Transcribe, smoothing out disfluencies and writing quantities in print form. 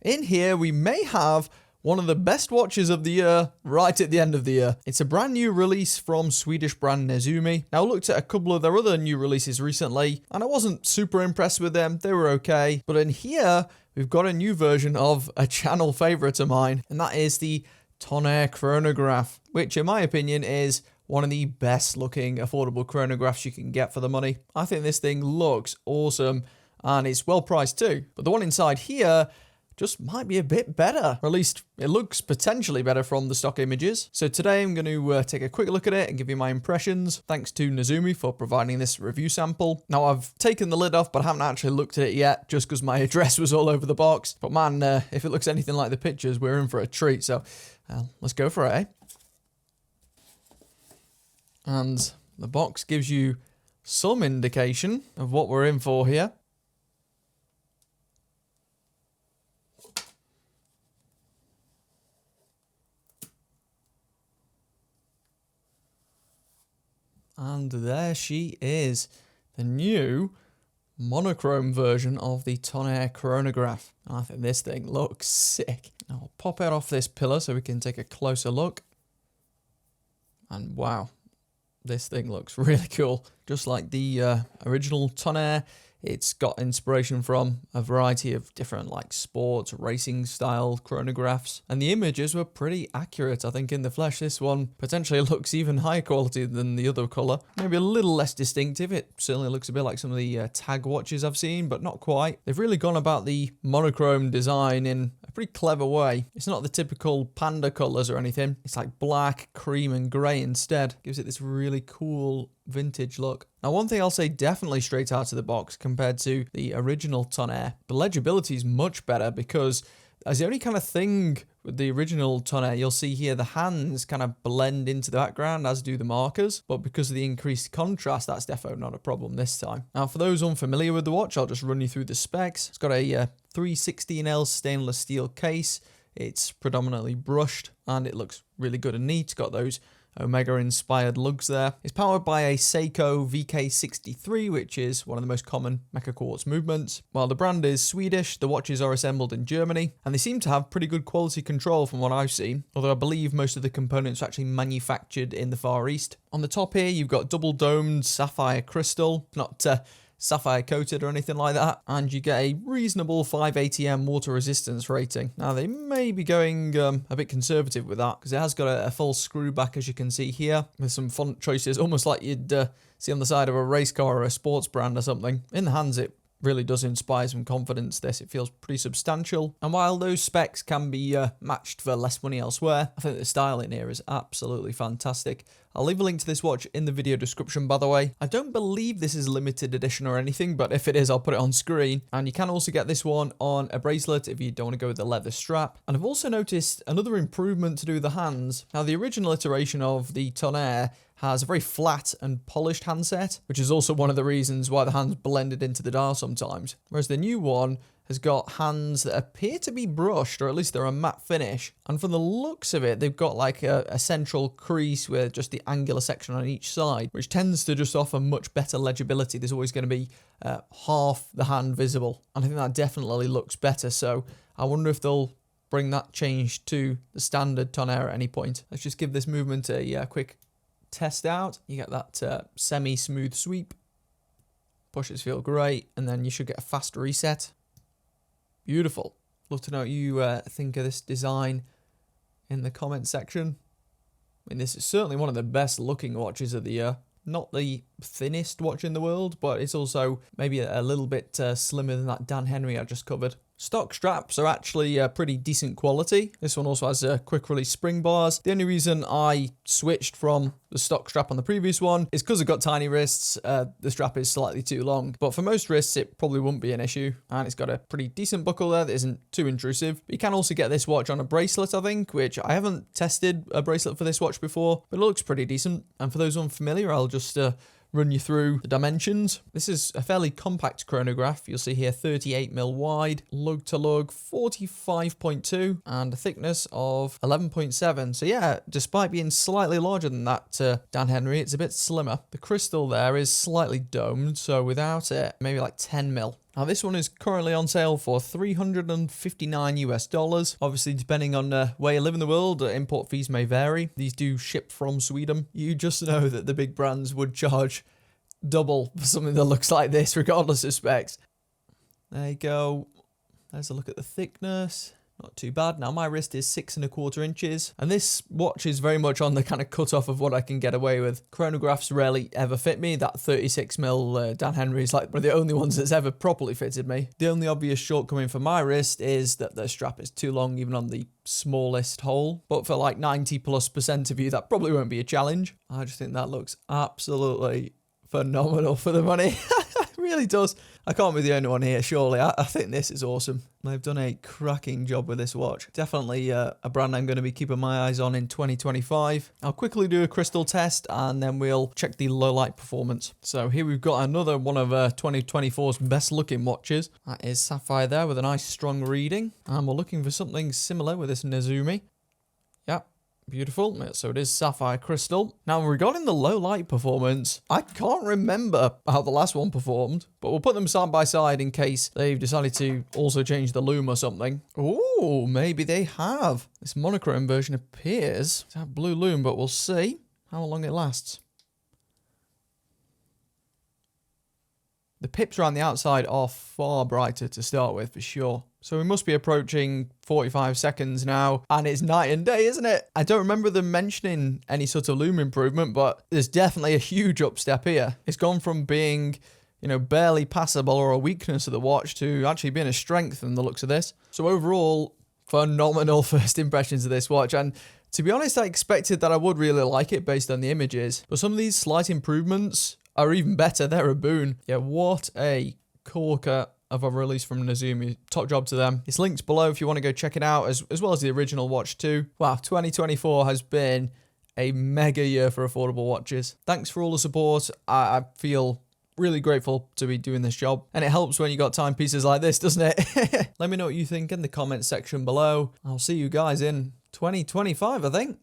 In here, we may have one of the best watches of the year right at the end of the year. It's a brand new release from Swedish brand Nezumi. Now, I looked at a couple of their other new releases recently, and I wasn't super impressed with them. They were okay. But in here, we've got a new version of a channel favorite of mine, and that is the Contender chronograph, which in my opinion is one of the best looking affordable chronographs you can get for the money. I think this thing looks awesome, and it's well priced too. But the one inside here just might be a bit better, or at least it looks potentially better from the stock images. So today I'm going to take a quick look at it and give you my impressions. Thanks to Nezumi for providing this review sample. Now I've taken the lid off, but I haven't actually looked at it yet, just because my address was all over the box. But man, if it looks anything like the pictures, we're in for a treat. So let's go for it, eh? And the box gives you some indication of what we're in for here. And there she is, the new monochrome version of the Contender chronograph. And I think this thing looks sick. Now I'll pop it off this pillar so we can take a closer look. And wow, this thing looks really cool. Just like the original Contender, it's got inspiration from a variety of different like sports, racing style chronographs. And the images were pretty accurate. I think in the flesh, this one potentially looks even higher quality than the other color. Maybe a little less distinctive. It certainly looks a bit like some of the tag watches I've seen, but not quite. They've really gone about the monochrome design in a pretty clever way. It's not the typical panda colors or anything. It's like black, cream, and gray instead. Gives it this really cool vintage look. Now, one thing I'll say definitely straight out of the box compared to the original Contender, the legibility is much better because as the only kind of thing with the original Contender, you'll see here the hands kind of blend into the background, as do the markers. But because of the increased contrast, that's definitely not a problem this time. Now, for those unfamiliar with the watch, I'll just run you through the specs. It's got a 316L stainless steel case. It's predominantly brushed, and it looks really good and neat. It's got those Omega-inspired lugs there. It's powered by a Seiko VK63, which is one of the most common mecha quartz movements. While the brand is Swedish, the watches are assembled in Germany, and they seem to have pretty good quality control from what I've seen, although I believe most of the components are actually manufactured in the Far East. On the top here, you've got double-domed sapphire crystal, not sapphire coated or anything like that, and you get a reasonable 580M water resistance rating. Now they may be going a bit conservative with that because it has got a full screw back, as you can see here, with some font choices almost like you'd see on the side of a race car or a sports brand or something. In the hands it really does inspire some confidence. It feels pretty substantial, and while those specs can be matched for less money elsewhere, I think the style in here is absolutely fantastic. I'll leave a link to this watch in the video description, by the way. I don't believe this is limited edition or anything, but if it is, I'll put it on screen. And you can also get this one on a bracelet if you don't want to go with the leather strap. And I've also noticed another improvement to do with the hands. Now, the original iteration of the Contender has a very flat and polished handset, which is also one of the reasons why the hands blended into the dial sometimes. Whereas the new one has got hands that appear to be brushed, or at least they're a matte finish. And from the looks of it, they've got like a central crease with just the angular section on each side, which tends to just offer much better legibility. There's always going to be half the hand visible. And I think that definitely looks better. So I wonder if they'll bring that change to the standard Contender at any point. Let's just give this movement a quick test out. You get that semi-smooth sweep. Pushes feel great. And then you should get a fast reset. Beautiful. Love to know what you think of this design in the comment section. I mean, this is certainly one of the best looking watches of the year. Not the thinnest watch in the world, but it's also maybe a little bit slimmer than that Dan Henry I just covered. Stock straps are actually pretty decent quality. This one also has quick release spring bars. The only reason I switched from the stock strap on the previous one is because I've got tiny wrists. The strap is slightly too long, but for most wrists it probably wouldn't be an issue, and it's got a pretty decent buckle there that isn't too intrusive. But you can also get this watch on a bracelet, I think, which I haven't tested a bracelet for this watch before, but it looks pretty decent. And for those unfamiliar, I'll just run you through the dimensions. This is a fairly compact chronograph. You'll see here 38mm wide, lug to lug 45.2, and a thickness of 11.7. So yeah, despite being slightly larger than that Dan Henry, it's a bit slimmer. The crystal there is slightly domed, so without it, maybe like 10mm. Now this one is currently on sale for $359 US. Obviously, depending on where you live in the world, import fees may vary. These do ship from Sweden. You just know that the big brands would charge double for something that looks like this, regardless of specs. There you go. There's a look at the thickness. Not too bad. Now my wrist is 6¼ inches, and this watch is very much on the kind of cutoff of what I can get away with. Chronographs rarely ever fit me. That 36mm Dan Henry is like one of the only ones that's ever properly fitted me. The only obvious shortcoming for my wrist is that the strap is too long, even on the smallest hole. But for like 90+% of you, that probably won't be a challenge. I just think that looks absolutely phenomenal for the money. It really does. I can't be the only one here, surely. I think this is awesome. They've done a cracking job with this watch. Definitely a brand I'm going to be keeping my eyes on in 2025. I'll quickly do a crystal test and then we'll check the low light performance. So here we've got another one of 2024's best looking watches. That is sapphire there with a nice strong reading. And we're looking for something similar with this Nezumi. Yep. Beautiful. So it is sapphire crystal. Now, regarding the low light performance, I can't remember how the last one performed, but we'll put them side by side in case they've decided to also change the lume or something. Oh, maybe they have. This monochrome version appears to have blue lume, but we'll see how long it lasts. The pips around the outside are far brighter to start with, for sure. So we must be approaching 45 seconds now, and it's night and day, isn't it? I don't remember them mentioning any sort of lume improvement, but there's definitely a huge upstep here. It's gone from being, you know, barely passable or a weakness of the watch to actually being a strength from the looks of this. So overall, phenomenal first impressions of this watch, and to be honest, I expected that I would really like it based on the images, but some of these slight improvements are even better. They're a boon. Yeah, what a corker of a release from Nezumi. Top job to them. It's linked below if you want to go check it out, as well as the original watch too. Wow, 2024 has been a mega year for affordable watches. Thanks for all the support. I feel really grateful to be doing this job, and it helps when you got timepieces like this, doesn't it? Let me know what you think in the comments section below. I'll see you guys in 2025, I think.